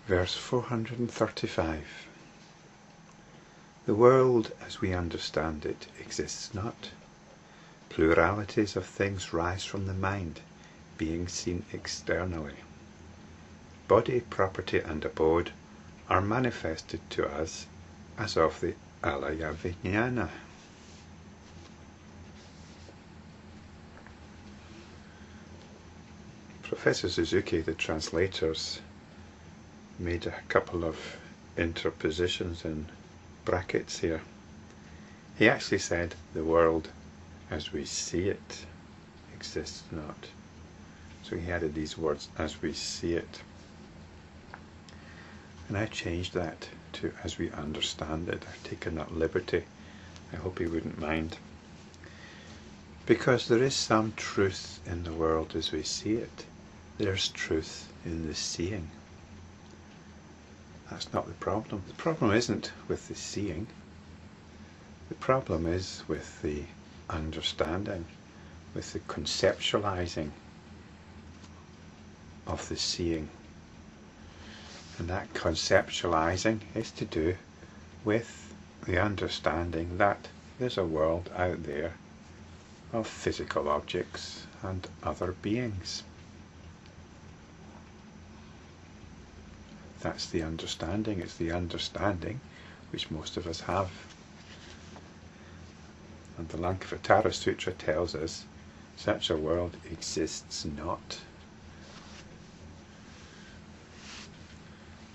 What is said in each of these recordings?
Verse 435. The world as we understand it exists not. Pluralities of things rise from the mind, being seen externally. Body, property and abode are manifested to us as of the Alayavijnana. Professor Suzuki, the translators, made a couple of interpositions in brackets here. He actually said the world as we see it exists not. So he added these words, as we see it. And I changed that to as we understand it. I've taken that liberty. I hope he wouldn't mind. Because there is some truth in the world as we see it. There's truth in the seeing. That's not the problem. The problem isn't with the seeing. The problem is with the understanding, with the conceptualizing of the seeing. And that conceptualizing is to do with the understanding that there's a world out there of physical objects and other beings. That's the understanding. It's the understanding which most of us have. And the Lankavatara Sutra tells us such a world exists not.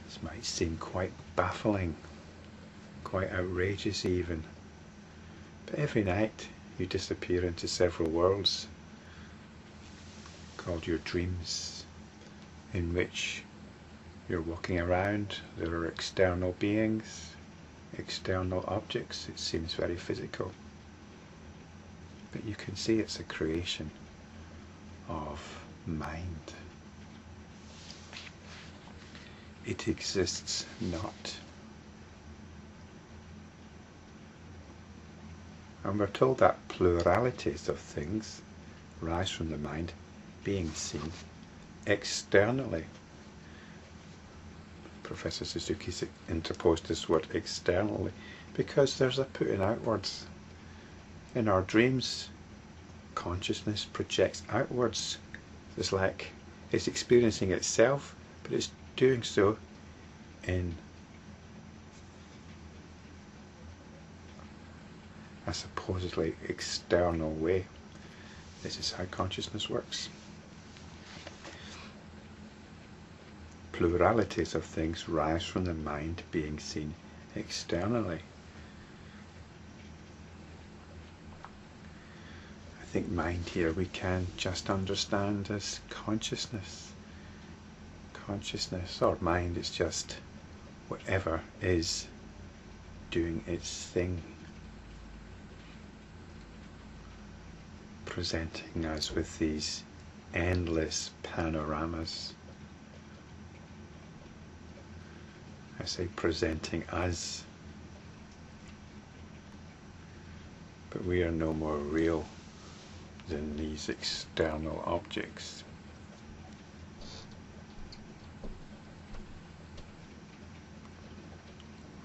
This might seem quite baffling, quite outrageous even. But every night you disappear into several worlds called your dreams, in which you're walking around, there are external beings, external objects. It seems very physical. But you can see it's a creation of mind. It exists not. And we're told that pluralities of things rise from the mind, being seen externally. Professor Suzuki's interposed this word externally because there's a putting outwards. In our dreams, consciousness projects outwards. It's like it's experiencing itself, but it's doing so in a supposedly external way. This is how consciousness works. Pluralities of things rise from the mind being seen externally. I think mind here we can just understand as consciousness. Consciousness or mind is just whatever is doing its thing, presenting us with these endless panoramas. I say presenting us, but we are no more real than these external objects.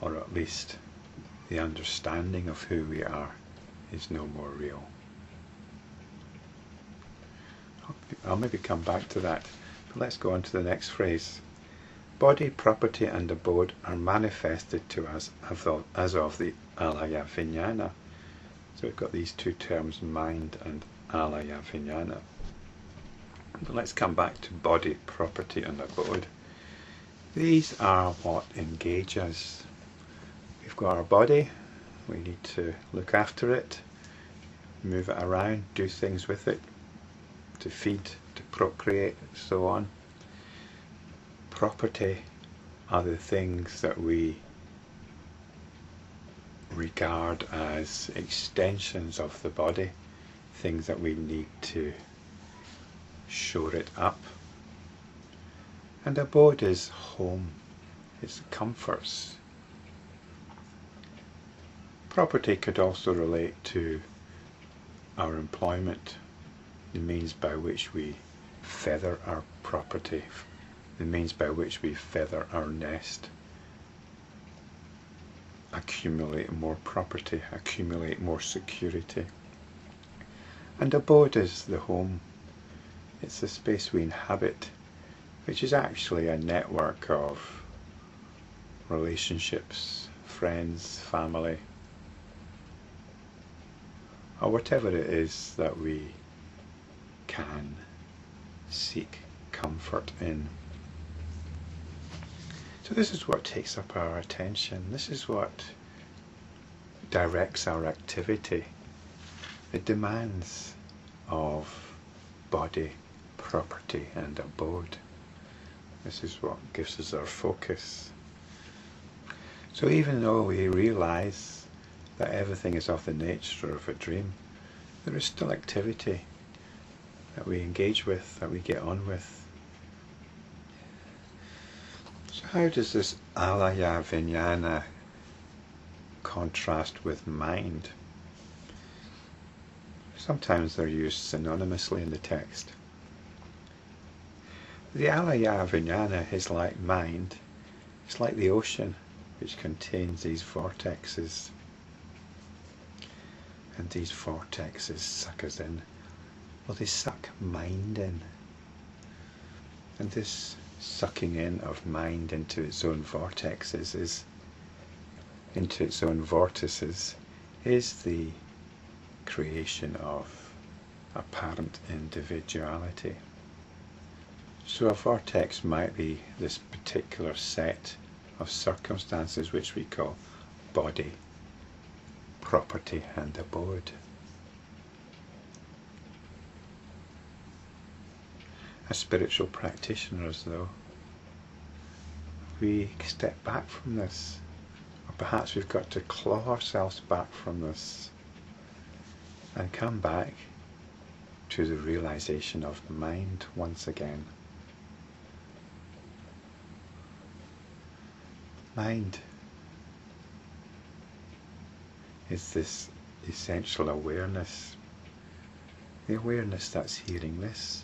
Or at least the understanding of who we are is no more real. I'll maybe come back to that, but let's go on to the next phrase. Body, property and abode are manifested to us as of the Alayavijnana. So we've got these two terms, mind and Alayavijnana. But let's come back to body, property and abode. These are what engage us. We've got our body, we need to look after it, move it around, do things with it, to feed, to procreate, so on. Property are the things that we regard as extensions of the body, things that we need to shore it up. And abode is home, it's comforts. Property could also relate to our employment, the means by which we feather our property, the means by which we feather our nest, accumulate more property, accumulate more security. And abode is the home. It's the space we inhabit, which is actually a network of relationships, friends, family, or whatever it is that we can seek comfort in. So this is what takes up our attention. This is what directs our activity. The demands of body, property and abode. This is what gives us our focus. So even though we realize that everything is of the nature of a dream, there is still activity that we engage with, that we get on with. So how does this Alayavijnana contrast with mind? Sometimes they're used synonymously in the text. The Alayavijnana is like mind. It's like the ocean, which contains these vortexes. And these vortexes suck us in. Well, they suck mind in. And this sucking in of mind into its own vortexes into its own vortices is the creation of apparent individuality. So a vortex might be this particular set of circumstances which we call body, property and abode. As spiritual practitioners, though, we step back from this, or perhaps we've got to claw ourselves back from this and come back to the realization of mind once again. Mind is this essential awareness, the awareness that's hearing this.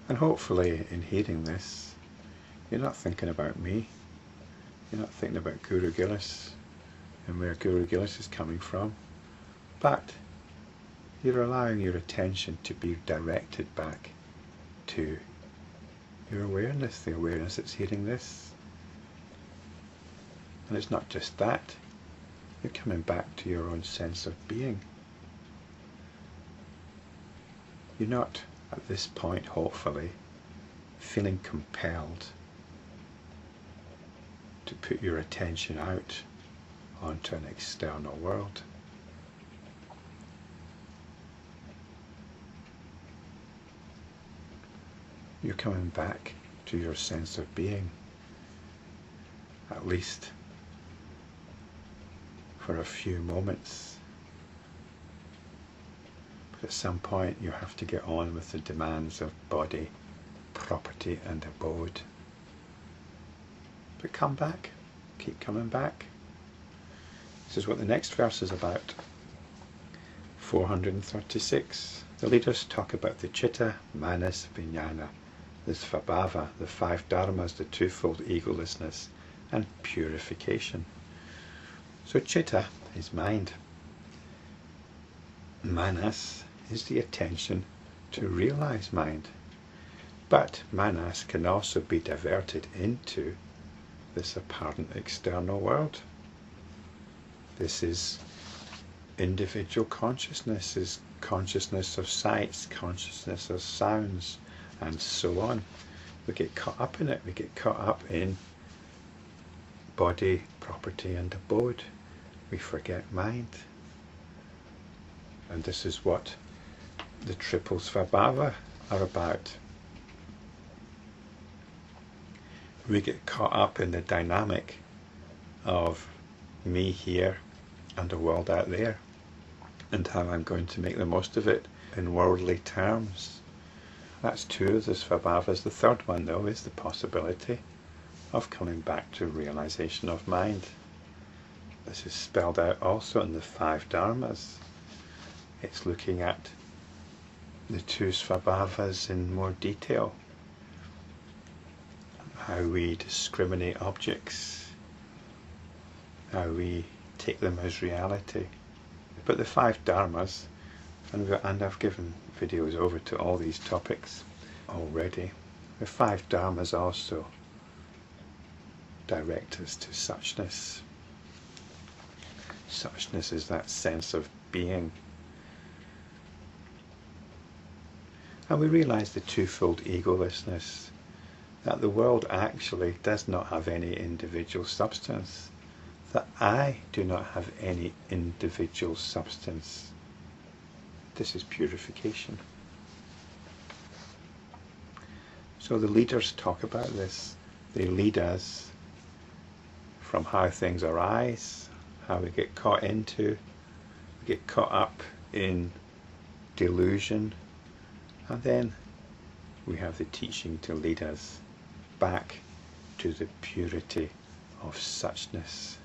And hopefully in hearing this, you're not thinking about me, you're not thinking about Guru Gillis and where Guru Gillis is coming from, but you're allowing your attention to be directed back to your awareness, the awareness that's hearing this. And it's not just that, you're coming back to your own sense of being. You're not, at this point, hopefully, feeling compelled to put your attention out onto an external world. You're coming back to your sense of being, at least for a few moments. But at some point you have to get on with the demands of body, property and abode. But come back, keep coming back. This is what the next verse is about. 436. The leaders talk about the Citta, Manas, Vijnana, the Svabhava, the 5 Dharmas, the twofold egolessness, and purification. So Citta is mind. Manas is the attention to realize mind. But Manas can also be diverted into this apparent external world. This is individual consciousness, is consciousness of sights, consciousness of sounds, and so on. We get caught up in it. We get caught up in body, property and abode. We forget mind. And this is what the triple Svabhava are about. We get caught up in the dynamic of me here and the world out there, and how I'm going to make the most of it in worldly terms. That's 2 of the Svabhavas. The third one, though, is the possibility of coming back to realization of mind. This is spelled out also in the 5 Dharmas. It's looking at the 2 Svabhavas in more detail. how we discriminate objects, how we take them as reality. But the 5 Dharmas, and I've given videos over to all these topics already, the 5 Dharmas also direct us to suchness. Suchness is that sense of being. And we realize the twofold egolessness, that the world actually does not have any individual substance, that I do not have any individual substance. This is purification. So the leaders talk about this. They lead us from how things arise, how we get caught into, we get caught up in delusion, and then we have the teaching to lead us back to the purity of suchness.